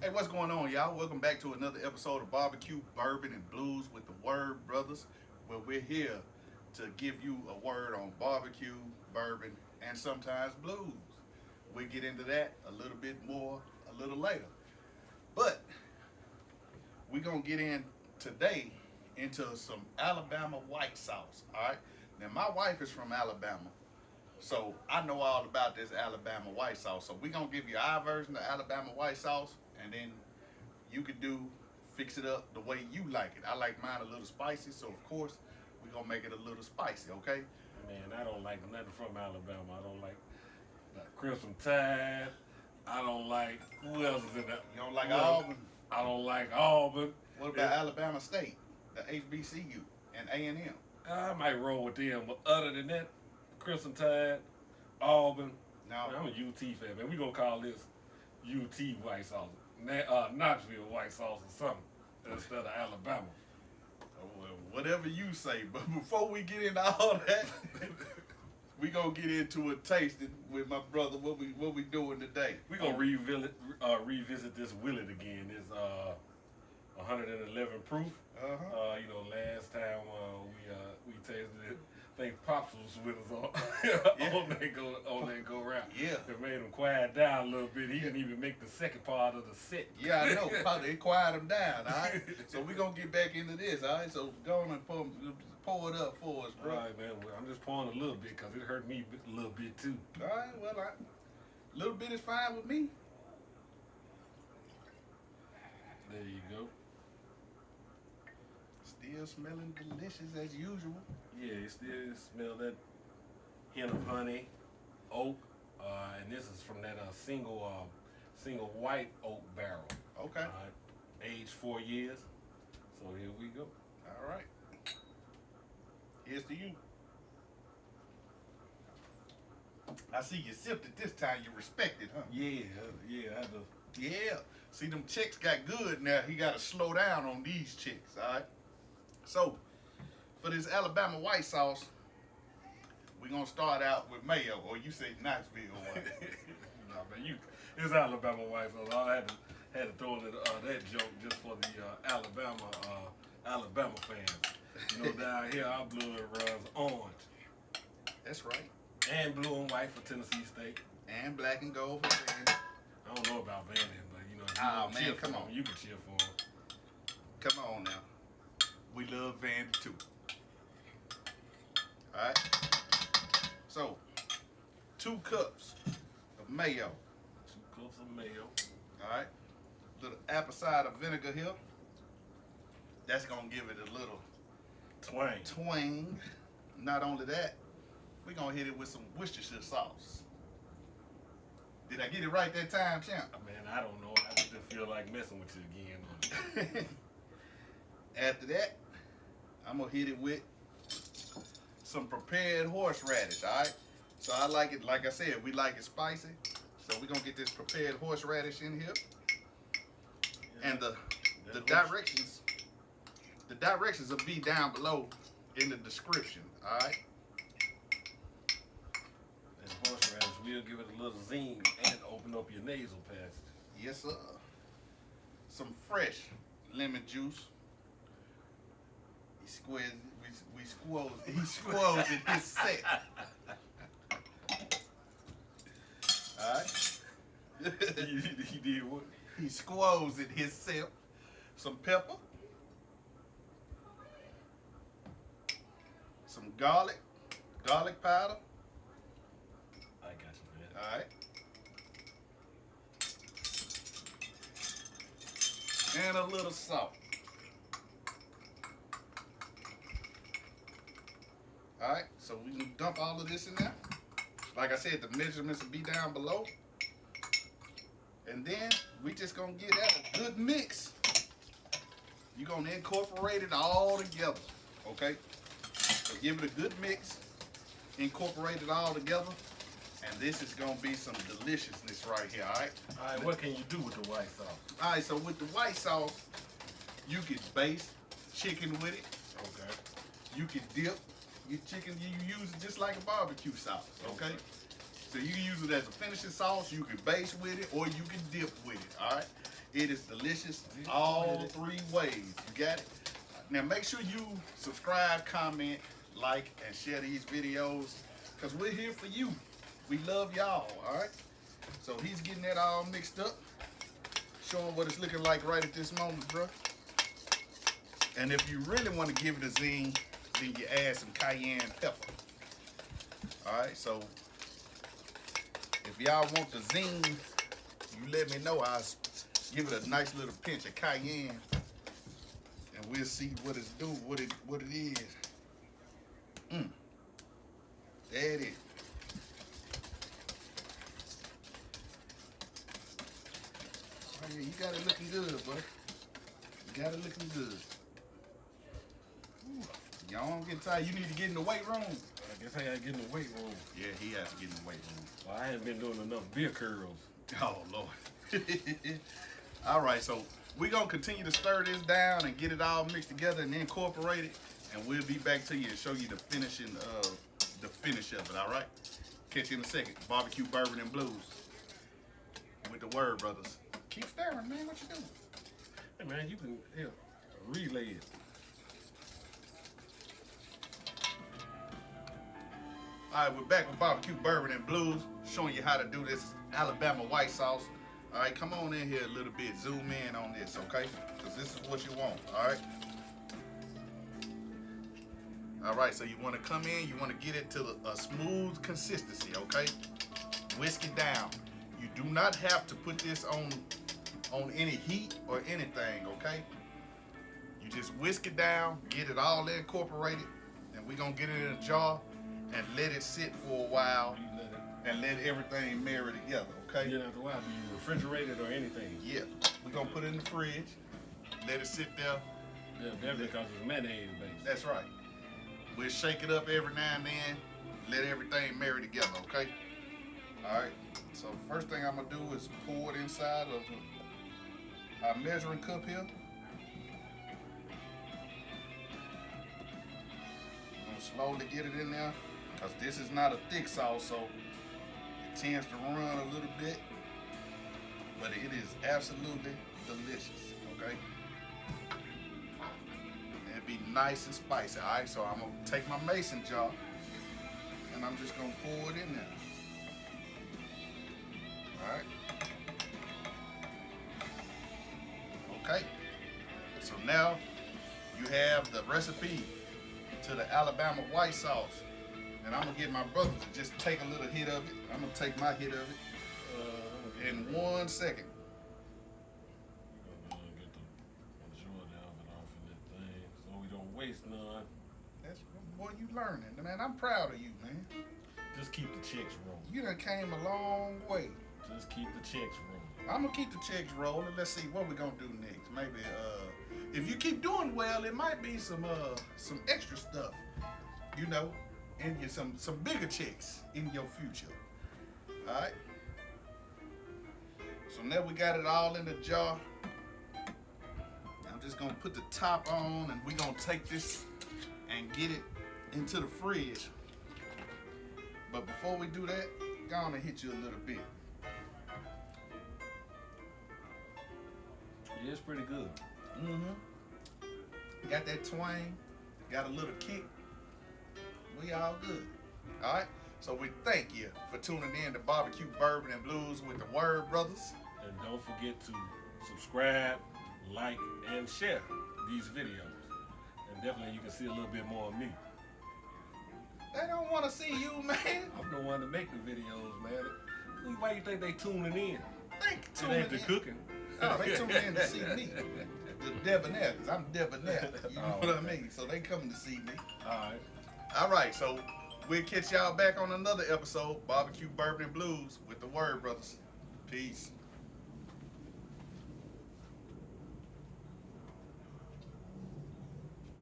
Hey, what's going on, y'all? Welcome back to another episode of Barbecue, Bourbon, and Blues with the Word Brothers, where we're here to give you a word on barbecue, bourbon, and sometimes blues. We'll get into that a little bit more a little later. But we're going to get in today into some Alabama white sauce, all right? Now, my wife is from Alabama, so I know all about this Alabama white sauce. So we're going to give you our version of Alabama white sauce, and then you can fix it up the way you like it. I like mine a little spicy, so of course we're gonna make it a little spicy, okay? Man, I don't like nothing from Alabama. I don't like Crimson Tide. I don't like, who else is in that? You don't like Auburn? I don't like Auburn. What about Alabama State, the HBCU, and A&M? I might roll with them, but other than that, Crimson Tide, Auburn. No. Man, I'm a UT fan, man. We gonna call this UT white sauce. Knoxville white sauce or something instead of Alabama. Well, whatever you say, but before we get into all that, we gonna get into a tasting with my brother. What we doing today? We gonna revisit this Willett again. It's 111 proof. Last time we tasted it, I think Pops was with us on on that go round. Yeah, it made him quiet down a little bit. He didn't even make the second part of the set. Yeah, I know. They quiet him down. All right. So we gonna get back into this. All right. So go on and pour it up for us, bro. All right, man. Well, I'm just pouring a little bit because it hurt me a little bit too. All right. Well, a little bit is fine with me. There you go. Still smelling delicious as usual. Yeah, it still smell that hint of honey, oak, and this is from that single white oak barrel. Okay. Aged 4 years. So here we go. All right. Here's to you. I see you sipped it this time. You respect it, huh? Yeah. I had to. Yeah. See, them chicks got good now. He got to slow down on these chicks, all right? So, for this Alabama white sauce, we're going to start out with Mayo, or you say Knoxville one. No, man, it's Alabama white sauce. I had to throw in that joke just for the Alabama fans. You know, down here, our blood runs orange. That's right. And blue and white for Tennessee State. And black and gold for Vandy. I don't know about Vandy, but you know, if man, cheer come for on. them, you can cheer for them. Come on now. We love Vandy too. Alright. So, 2 cups of mayo. 2 cups of mayo. Alright. Little apple cider vinegar here. That's gonna give it a little twang. Not only that, we're gonna hit it with some Worcestershire sauce. Did I get it right that time, champ? Man, I don't know. I just feel like messing with you again on it. After that, I'm gonna hit it with some prepared horseradish, all right? So I like it, like I said, we like it spicy. So we're gonna get this prepared horseradish in here. Yeah, and the directions will be down below in the description, all right? And horseradish will give it a little zing and open up your nasal passage. Yes, sir. Some fresh lemon juice. He squeezes it his set. Alright? He did what? He squoze it himself. Some pepper. Some garlic powder. I got you, man. Alright. And a little salt. Alright, so we can dump all of this in there. Like I said, the measurements will be down below. And then we just gonna get that a good mix. You're gonna incorporate it all together. Okay? So give it a good mix. Incorporate it all together. And this is gonna be some deliciousness right here, alright? Alright, what can you do with the white sauce? Alright, so with the white sauce, you can baste chicken with it. Okay. You can dip your chicken, you use it just like a barbecue sauce, okay? So you can use it as a finishing sauce, you can base with it, or you can dip with it, all right? It is delicious all 3 ways. You got it? Now make sure you subscribe, comment, like, and share these videos, because we're here for you. We love y'all, all right? So he's getting that all mixed up, showing what it's looking like right at this moment, bro. And if you really want to give it a zing, then you add some cayenne pepper. All right, so if y'all want the zing, you let me know. I'll give it a nice little pinch of cayenne, and we'll see what it's doing, what it is. There it is. Oh yeah, you got it looking good, buddy. You got it looking good. Y'all don't get tired. You need to get in the weight room. I guess I gotta get in the weight room. Yeah, he has to get in the weight room. Well, I haven't been doing enough beer curls. Oh, Lord. All right, so we're going to continue to stir this down and get it all mixed together and incorporate it. And we'll be back to you and show you the finish of it, all right? Catch you in a second. BBQ Bourbon and Blues with the Word Brothers. Keep stirring, man. What you doing? Hey, man, you can relay it. All right, we're back with BBQ Bourbon and Blues, showing you how to do this Alabama white sauce. All right, come on in here a little bit. Zoom in on this, okay? Because this is what you want, all right? All right, so you want to come in, you want to get it to a smooth consistency, okay? Whisk it down. You do not have to put this on any heat or anything, okay? You just whisk it down, get it all incorporated, and we're going to get it in a jar and let it sit for a while and let everything marry together, okay? You know, after a while, do you refrigerate it or anything? Yeah, we're going to put it in the fridge, let it sit there. Yeah, definitely because it's mayonnaise based. That's right. We'll shake it up every now and then, let everything marry together, okay? All right, so first thing I'm gonna do is pour it inside of our measuring cup here. I'm gonna slowly get it in there, because this is not a thick sauce, so it tends to run a little bit, but it is absolutely delicious, okay? And be nice and spicy, all right? So I'm gonna take my mason jar, and I'm just gonna pour it in there. All right. Okay. So now you have the recipe to the Alabama white sauce. And I'm gonna get my brother to just take a little hit of it. I'm gonna take my hit of it in 1 second. Get the majority of it off of that thing so we don't waste none. That's boy, you learning, man. I'm proud of you, man. Just keep the checks rolling. You done came a long way. Just keep the checks rolling. I'm gonna keep the checks rolling. Let's see what we're gonna do next. Maybe if you keep doing well, it might be some extra stuff, you know, and get some bigger checks in your future. All right. So now we got it all in the jar. I'm just gonna put the top on, and we're gonna take this and get it into the fridge. But before we do that, gonna hit you a little bit. Yeah, it's pretty good. Mm-hmm. Got that twang, got a little kick. We all good. All right. So we thank you for tuning in to BBQ Bourbon and Blues with the Word Brothers. And don't forget to subscribe, like, and share these videos. And definitely you can see a little bit more of me. They don't want to see you, man. I'm the one to make the videos, man. Why you think they tuning in? They It tuning ain't the in. cooking. Oh, they tuning in to see me. The debonair, because I'm debonair. You know what I mean? So they coming to see me. All right. All right, so we'll catch y'all back on another episode, BBQ Bourbon and Blues with the Word Brothers. Peace.